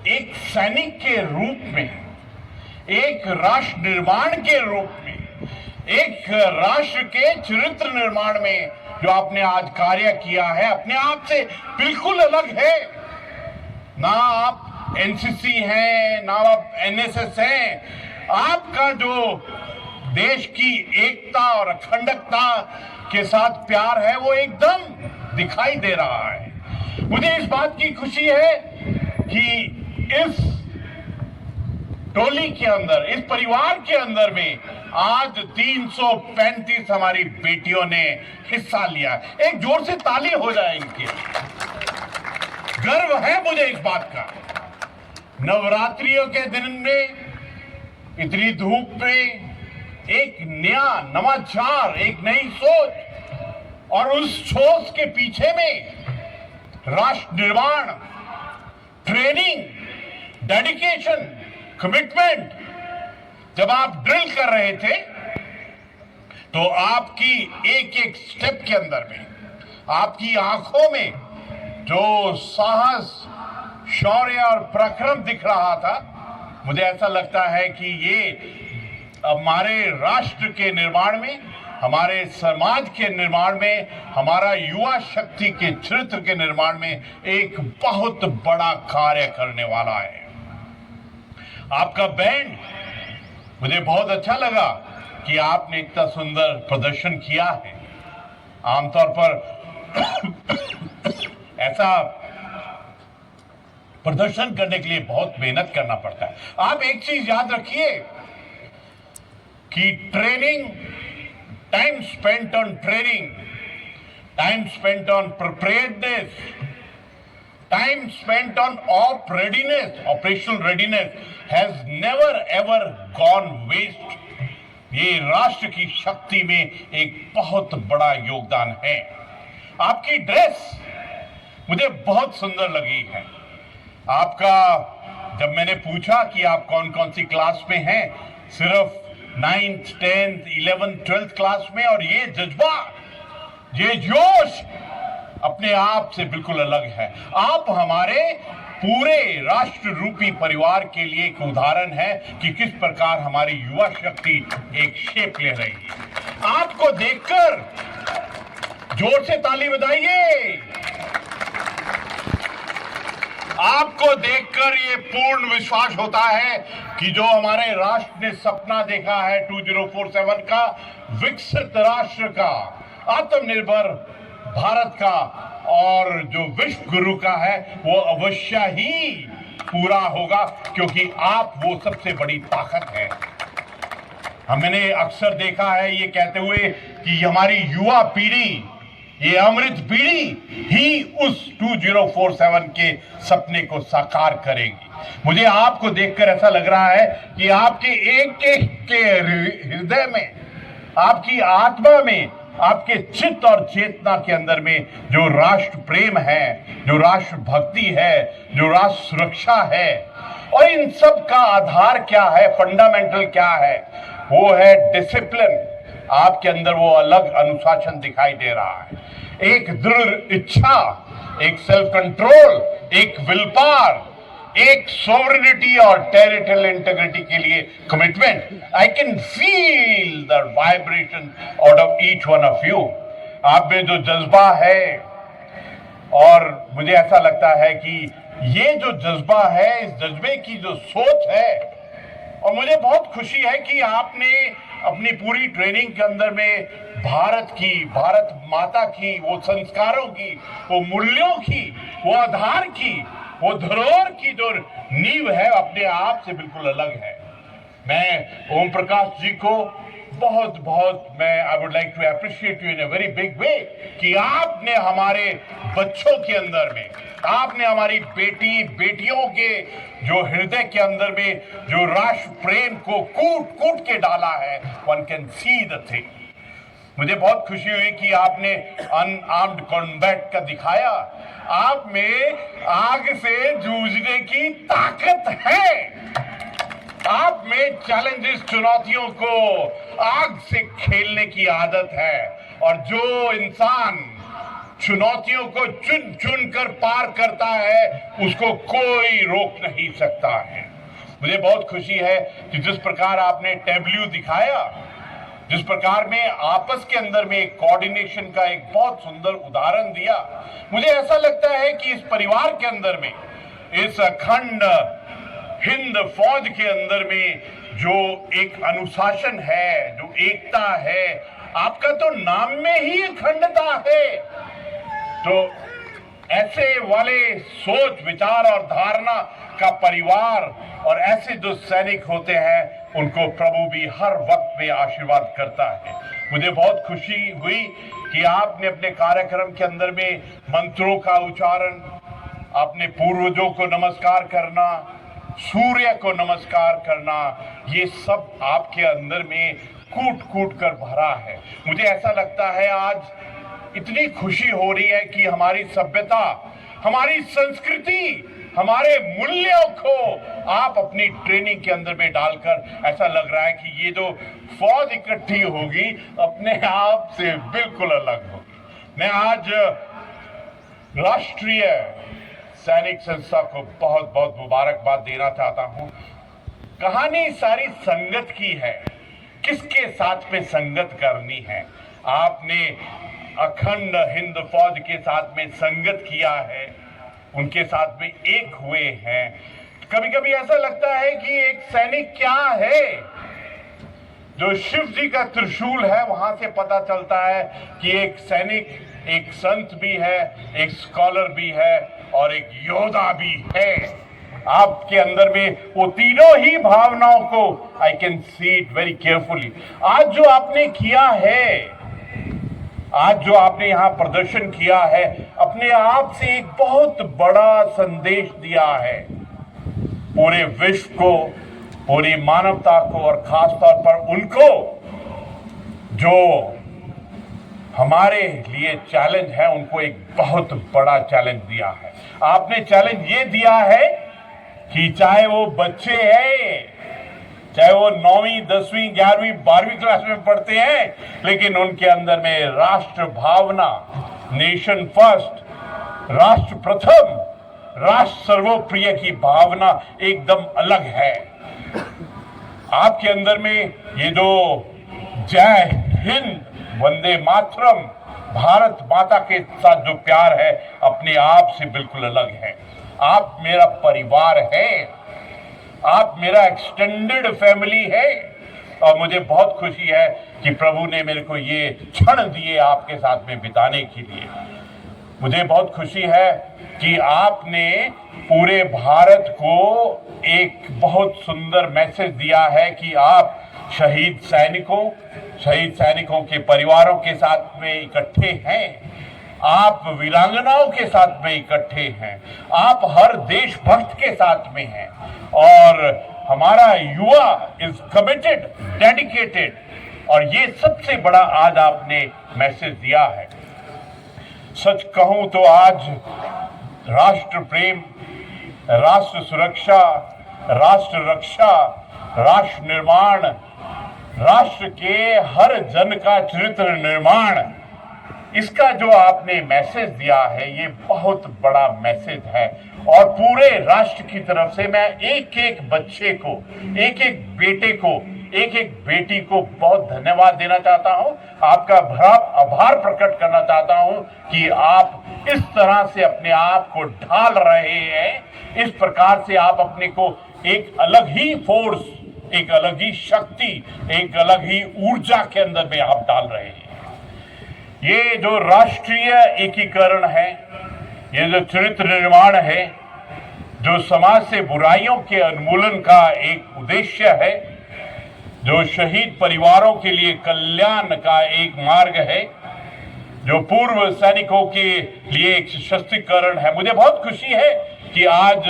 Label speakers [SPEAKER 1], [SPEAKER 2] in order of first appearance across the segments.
[SPEAKER 1] एक सैनिक के रूप में, एक राष्ट्र निर्माण के रूप में, एक राष्ट्र के चरित्र निर्माण में जो आपने आज कार्य किया है, अपने आप से बिल्कुल अलग है। ना आप एनसीसी हैं, ना आप एनएसएस हैं। आपका जो देश की एकता और अखंडता के साथ प्यार है वो एकदम दिखाई दे रहा है। मुझे इस बात की खुशी है कि इस टोली के अंदर, इस परिवार के अंदर में आज 335 हमारी बेटियों ने हिस्सा लिया। एक जोर से ताली हो जाए इनके। गर्व है मुझे इस बात का। नवरात्रियों के दिन में इतनी धूप में एक नया नवाचार, एक नई सोच, और उस सोच के पीछे में राष्ट्र निर्माण, ट्रेनिंग, डेडिकेशन, कमिटमेंट। जब आप ड्रिल कर रहे थे तो आपकी एक एक स्टेप के अंदर में, आपकी आंखों में जो साहस, शौर्य और पराक्रम दिख रहा था, मुझे ऐसा लगता है कि ये हमारे राष्ट्र के निर्माण में, हमारे समाज के निर्माण में, हमारा युवा शक्ति के चरित्र के निर्माण में एक बहुत बड़ा कार्य करने वाला है। आपका बैंड, मुझे बहुत अच्छा लगा कि आपने इतना सुंदर प्रदर्शन किया है। आमतौर पर ऐसा प्रदर्शन करने के लिए बहुत मेहनत करना पड़ता है। आप एक चीज याद रखिए कि training, time spent on training, time spent on preparedness, time spent on op readiness, operational readiness has never ever gone waste. ये राष्ट्र की शक्ति में एक बहुत बड़ा योगदान है। आपकी ड्रेस मुझे बहुत सुंदर लगी है। आपका, जब मैंने पूछा कि आप कौन कौन सी क्लास में हैं, सिर्फ 9th, 10th, 11th, 12th class में, और ये जज्बा, ये जोश अपने आप से बिल्कुल अलग है। आप हमारे पूरे राष्ट्र रूपी परिवार के लिए एक उदाहरण है कि किस प्रकार हमारी युवा शक्ति एक शेप ले रही है। आपको देखकर जोर से ताली बजाइए। आपको देखकर ये पूर्ण विश्वास होता है कि जो हमारे राष्ट्र ने सपना देखा है 2047 का, विकसित राष्ट्र का, आत्मनिर्भर भारत का, और जो विश्व गुरु का है, वो अवश्य ही पूरा होगा, क्योंकि आप वो सबसे बड़ी ताकत है। हमने अक्सर देखा है ये कहते हुए कि हमारी युवा पीढ़ी, ये अमृत पीढ़ी ही उस 2047 के सपने को साकार करेगी। मुझे आपको देखकर ऐसा लग रहा है कि आपके एक एक के हृदय में, आपकी आत्मा में, आपके चित्त और चेतना के अंदर में जो राष्ट्र प्रेम है, जो राष्ट्र भक्ति है, जो राष्ट्र सुरक्षा है, और इन सब का आधार क्या है, फंडामेंटल क्या है, वो है डिसिप्लिन। आपके अंदर वो अलग अनुशासन दिखाई दे रहा है, एक दृढ़ इच्छा, एक सेल्फ कंट्रोल, एक विल पावर, एक सोवरेनिटी और टेरिटोरियल इंटीग्रिटी के लिए commitment. I can feel the vibration out of each one of you. आप में जो जज्बा है, और मुझे ऐसा लगता है कि ये जो जज्बा है, इस जज्बे की जो सोच है, और मुझे बहुत खुशी है कि आपने अपनी पूरी ट्रेनिंग के अंदर में भारत की, भारत माता की, वो संस्कारों की, वो मूल्यों की, वो आधार की, वो धरोहर की जो नींव है, अपने आप से बिल्कुल अलग है। मैं ओम प्रकाश जी को बहुत बहुत I would like to appreciate you in a very big way कि आपने हमारे बच्चों के अंदर में, आपने हमारी बेटियों के जो हृदय के अंदर में जो राष्ट्र प्रेम को कूट कूट के डाला है। One can see the thing. मुझे बहुत खुशी हुई कि आपने अनआर्म्ड कॉम्बैट का दिखाया। आप में आग से जूझने की ताकत है। आप में चैलेंजेस, चुनौतियों को आग से खेलने की आदत है। और जो इंसान चुनौतियों को चुन चुन कर पार करता है, उसको कोई रोक नहीं सकता है। मुझे बहुत खुशी है कि जिस प्रकार आपने टैब्ल्यू दिखाया, जिस प्रकार में आपस के अंदर में एक कोऑर्डिनेशन का एक बहुत सुंदर उदाहरण दिया, मुझे ऐसा लगता है कि इस परिवार के अंदर में, इस अखंड हिंद फौज के अंदर में जो एक अनुशासन है, जो एकता है, आपका तो नाम में ही अखंडता है। तो ऐसे वाले सोच विचार और धारणा का परिवार और ऐसे जो सैनिक होते हैं, उनको प्रभु भी हर वक्त में आशीर्वाद करता है। मुझे बहुत खुशी हुई कि आपने अपने कार्यक्रम के अंदर में मंत्रों का उच्चारण, आपने पूर्वजों को नमस्कार करना, सूर्य को नमस्कार करना, ये सब आपके अंदर में कूट कूट कर भरा है। मुझे ऐसा लगता है आज इतनी खुशी हो रही है कि हमारी सभ्यता, हमारी संस्कृति, हमारे मूल्यों को आप अपनी ट्रेनिंग के अंदर में डालकर, ऐसा लग रहा है कि ये जो फौज इकट्ठी होगी अपने आप से बिल्कुल अलग होगी। मैं आज राष्ट्रीय सैनिक संस्था को बहुत बहुत मुबारकबाद देना चाहता हूं। कहानी सारी संगत की है, किसके साथ में संगत करनी है। आपने अखंड हिंद फौज के साथ में संगत किया है, उनके साथ में एक हुए हैं। कभी कभी ऐसा लगता है कि एक सैनिक क्या है, जो शिव जी का त्रिशूल है वहां से पता चलता है कि एक सैनिक एक संत भी है, एक स्कॉलर भी है और एक योद्धा भी है। आपके अंदर में वो तीनों ही भावनाओं को I can see it very carefully. आज जो आपने किया है, आज जो आपने यहां प्रदर्शन किया है, अपने आप से एक बहुत बड़ा संदेश दिया है पूरे विश्व को, पूरी मानवता को और खासतौर पर उनको जो हमारे लिए चैलेंज है, उनको एक बहुत बड़ा चैलेंज दिया है। आपने चैलेंज ये दिया है कि चाहे वो बच्चे हैं, चाहे वो 9वीं 10वीं 11वीं 12वीं क्लास में पढ़ते हैं, लेकिन उनके अंदर में राष्ट्र भावना, नेशन फर्स्ट, राष्ट्र प्रथम, राष्ट्र सर्वोप्रिय की भावना एकदम अलग है। आपके अंदर में ये जो जय हिंद, वंदे मातरम, भारत माता के साथ जो प्यार है, अपने आप से बिल्कुल अलग है। आप मेरा परिवार है, आप मेरा एक्सटेंडेड फैमिली है और मुझे बहुत खुशी है कि प्रभु ने मेरे को ये क्षण दिए आपके साथ में बिताने के लिए। मुझे बहुत खुशी है कि आपने पूरे भारत को एक बहुत सुंदर मैसेज दिया है कि आप शहीद सैनिकों के परिवारों के साथ में इकट्ठे हैं, आप वीरांगनाओं के साथ में इकट्ठे हैं, आप हर देशभक्त के साथ में हैं और हमारा युवा इज कमिटेड, डेडिकेटेड, और ये सबसे बड़ा आज आपने मैसेज दिया है। सच कहूं तो आज राष्ट्र प्रेम, राष्ट्र सुरक्षा, राष्ट्र रक्षा, राष्ट्र निर्माण, राष्ट्र के हर जन का चरित्र निर्माण, इसका जो आपने मैसेज दिया है, ये बहुत बड़ा मैसेज है। और पूरे राष्ट्र की तरफ से मैं एक एक बच्चे को, एक एक बेटे को, एक एक बेटी को बहुत धन्यवाद देना चाहता हूं, आपका भरा आभार प्रकट करना चाहता हूं कि आप इस तरह से अपने आप को ढाल रहे हैं, इस प्रकार से आप अपने को एक अलग ही फोर्स, एक अलग ही शक्ति, एक अलग ही ऊर्जा के अंदर में आप डाल रहे हैं। ये जो राष्ट्रीय एकीकरण है, ये जो चरित्र निर्माण है, जो समाज से बुराइयों के उन्मूलन का एक उद्देश्य है, जो शहीद परिवारों के लिए कल्याण का एक मार्ग है, जो पूर्व सैनिकों के लिए एक सशक्तिकरण है। मुझे बहुत खुशी है कि आज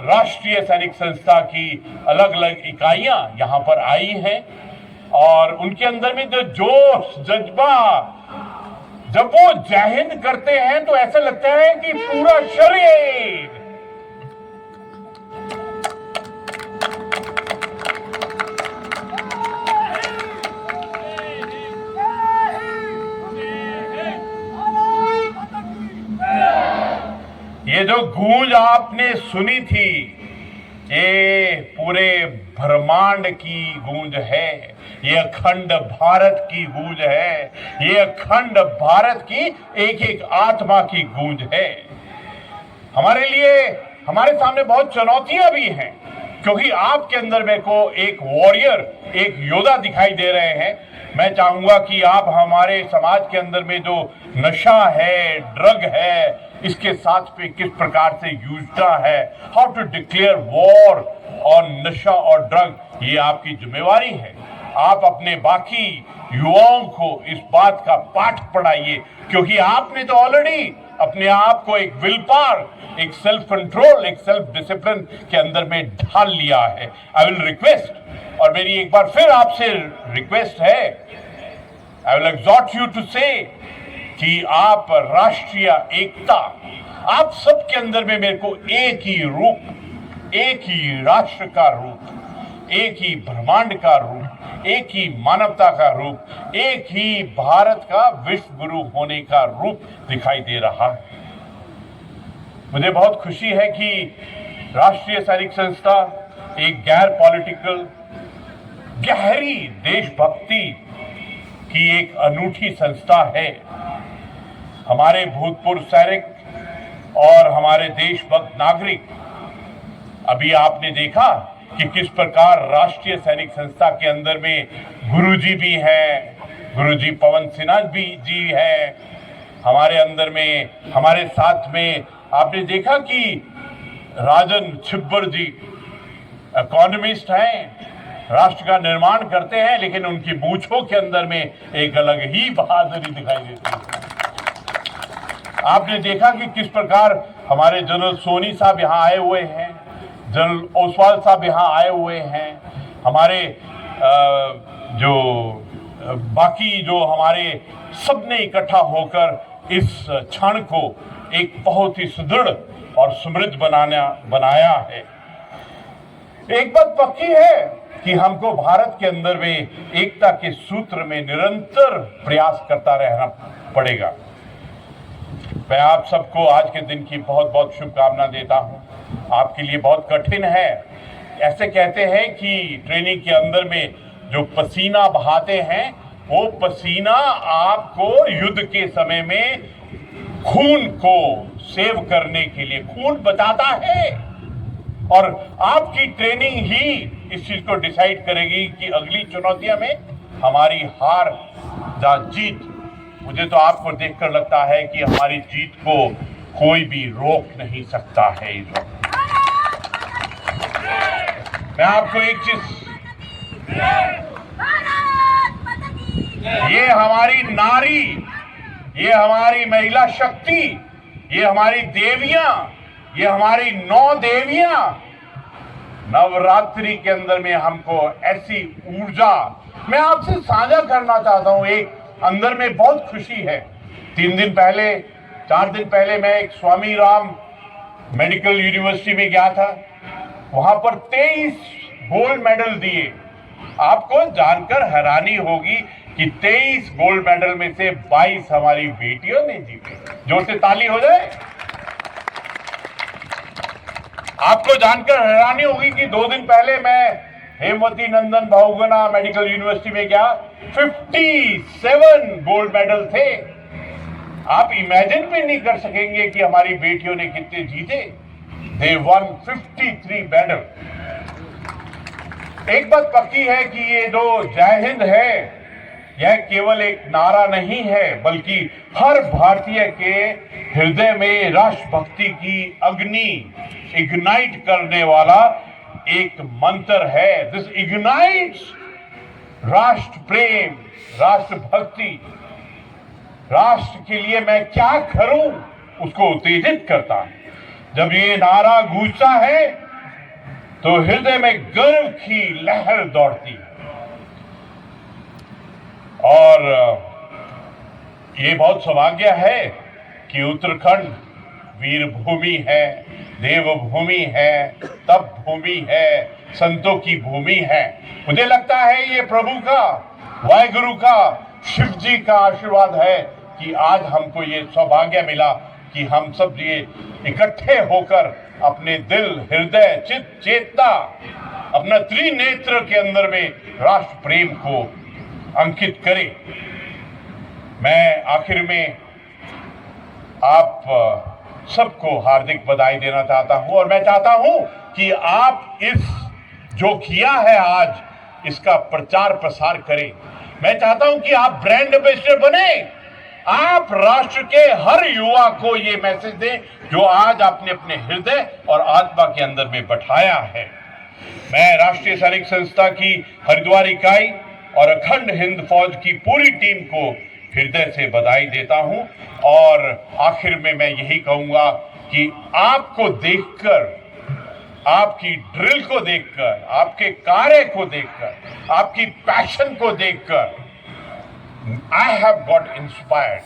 [SPEAKER 1] राष्ट्रीय सैनिक संस्था की अलग अलग इकाइयां यहां पर आई हैं और उनके अंदर में जो जोश, जज्बा, जब वो जय हिंद करते हैं तो ऐसा लगता है कि पूरा शरीर गूंज आपने सुनी थी, ये पूरे ब्रह्मांड की गूंज है, ये अखंड भारत की गूंज है, ये अखंड भारत की एक एक आत्मा की गूंज है। हमारे लिए, हमारे सामने बहुत चुनौतियां भी हैं, क्योंकि आपके अंदर मेरे को एक वॉरियर, एक योद्धा दिखाई दे रहे हैं। मैं चाहूंगा कि आप हमारे समाज के अंदर में जो नशा है, ड्रग है, इसके साथ पे किस प्रकार से जूझना है, हाउ टू डिक्लेयर वॉर और नशा और ड्रग, ये आपकी जिम्मेवारी है। आप अपने बाकी युवाओं को इस बात का पाठ पढ़ाइए, क्योंकि आपने तो ऑलरेडी अपने आप को एक विल पावर, एक सेल्फ कंट्रोल, एक सेल्फ डिसिप्लिन के अंदर में ढाल लिया है। आई विल रिक्वेस्ट, और मेरी एक बार फिर आपसे रिक्वेस्ट है, I will exert you to से कि आप राष्ट्रीय एकता, आप सबके अंदर में मेरे को एक ही रूप, एक ही राष्ट्र का रूप, एक ही ब्रह्मांड का रूप, एक ही मानवता का रूप, एक ही भारत का विश्व गुरु होने का रूप दिखाई दे रहा है। मुझे बहुत खुशी है कि राष्ट्रीय सैनिक संस्था एक गैर पॉलिटिकल, गहरी देशभक्ति की एक अनूठी संस्था है। हमारे भूतपूर्व सैनिक और हमारे देशभक्त नागरिक, अभी आपने देखा कि किस प्रकार राष्ट्रीय सैनिक संस्था के अंदर में गुरुजी भी हैं, गुरुजी पवन सिन्हा जी हैं, हमारे अंदर में, हमारे साथ में आपने देखा कि राजन छिब्बर जी इकोनॉमिस्ट हैं, राष्ट्र का निर्माण करते हैं, लेकिन उनकी मूंछों के अंदर में एक अलग ही बहादुरी दिखाई देती है। आपने देखा कि किस प्रकार हमारे जनरल सोनी साहब यहाँ आए हुए हैं, जनरल ओसवाल साहब यहाँ आए हुए हैं, हमारे जो बाकी जो हमारे सबने इकट्ठा होकर इस क्षण को एक बहुत ही सुदृढ़ और समृद्ध बनाया है। एक बात पक्की है कि हमको भारत के अंदर में एकता के सूत्र में निरंतर प्रयास करता रहना पड़ेगा। मैं आप सबको आज के दिन की बहुत बहुत शुभकामना देता हूं। आपके लिए बहुत कठिन है। ऐसे कहते हैं कि ट्रेनिंग के अंदर में जो पसीना बहाते हैं, वो पसीना आपको युद्ध के समय में खून को सेव करने के लिए, खून बचाता है, और आपकी ट्रेनिंग ही इस चीज को डिसाइड करेगी कि अगली चुनौतियां में हमारी हार या जीत। मुझे तो आपको देखकर लगता है कि हमारी जीत को कोई भी रोक नहीं सकता है। इस वक्त मैं आपको एक चीज, ये हमारी नारी, ये हमारी महिला शक्ति, ये हमारी देवियां, ये हमारी 9 देवियां नवरात्रि के अंदर में हमको ऐसी ऊर्जा मैं आपसे साझा करना चाहता हूं। एक अंदर में बहुत खुशी है। 3 दिन पहले, 4 दिन पहले मैं एक स्वामी राम मेडिकल यूनिवर्सिटी में गया था। वहां पर 23 गोल्ड मेडल दिए। आपको जानकर हैरानी होगी कि 23 गोल्ड मेडल में से 22 हमारी बेटियों ने जीते। जोर से ताली हो जाए। आपको जानकर हैरानी होगी कि 2 दिन पहले मैं हेमवती नंदन बहुगुणा मेडिकल यूनिवर्सिटी में गया, 57 गोल्ड मेडल थे। आप इमेजिन भी नहीं कर सकेंगे कि हमारी बेटियों ने कितने जीते। दे वन 53 मेडल। एक बात पक्की है कि ये जो जय हिंद है, यह केवल एक नारा नहीं है, बल्कि हर भारतीय के हृदय में राष्ट्रभक्ति की अग्नि इग्नाइट करने वाला एक मंत्र है। दिस इग्नाइट्स राष्ट्र प्रेम, राष्ट्र भक्ति, राष्ट्र के लिए मैं क्या करूं, उसको उत्तेजित करता है। जब ये नारा गूंजता है तो हृदय में गर्व की लहर दौड़ती है। और ये बहुत सौभाग्य है कि उत्तराखंड वीर भूमि है, देवभूमि है, तप भूमि है, संतों की भूमि है। मुझे लगता है ये प्रभु का, वाहिगुरु का, शिव जी का आशीर्वाद है कि आज हमको ये सौभाग्य मिला कि हम सब ये इकट्ठे होकर अपने दिल, हृदय, चित्त, चेतना, अपना त्रिनेत्र के अंदर में राष्ट्र प्रेम को अंकित करें। मैं आखिर में आप सबको हार्दिक बधाई देना चाहता हूं और मैं चाहता हूं कि आप इस जो किया है आज इसका प्रचार प्रसार करें। मैं चाहता हूं कि आप ब्रांड एम्बेसडर बने, आप राष्ट्र के हर युवा को ये मैसेज दें जो आज आपने अपने हृदय और आत्मा के अंदर में बैठाया है। मैं राष्ट्रीय सैनिक संस्था की हरिद्वार इकाई और अखंड हिंद फौज की पूरी टीम को हृदय से बधाई देता हूं और आखिर में मैं यही कहूंगा कि आपको देखकर, आपकी ड्रिल को देखकर, आपके कार्य को देखकर, आपकी पैशन को देखकर आई हैव गॉट इंस्पायर्ड।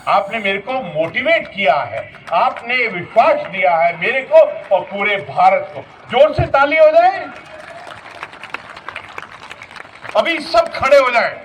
[SPEAKER 1] आपने मेरे को मोटिवेट किया है, आपने विश्वास दिया है मेरे को और पूरे भारत को। जोर से ताली हो जाए, अभी सब खड़े हो जाए।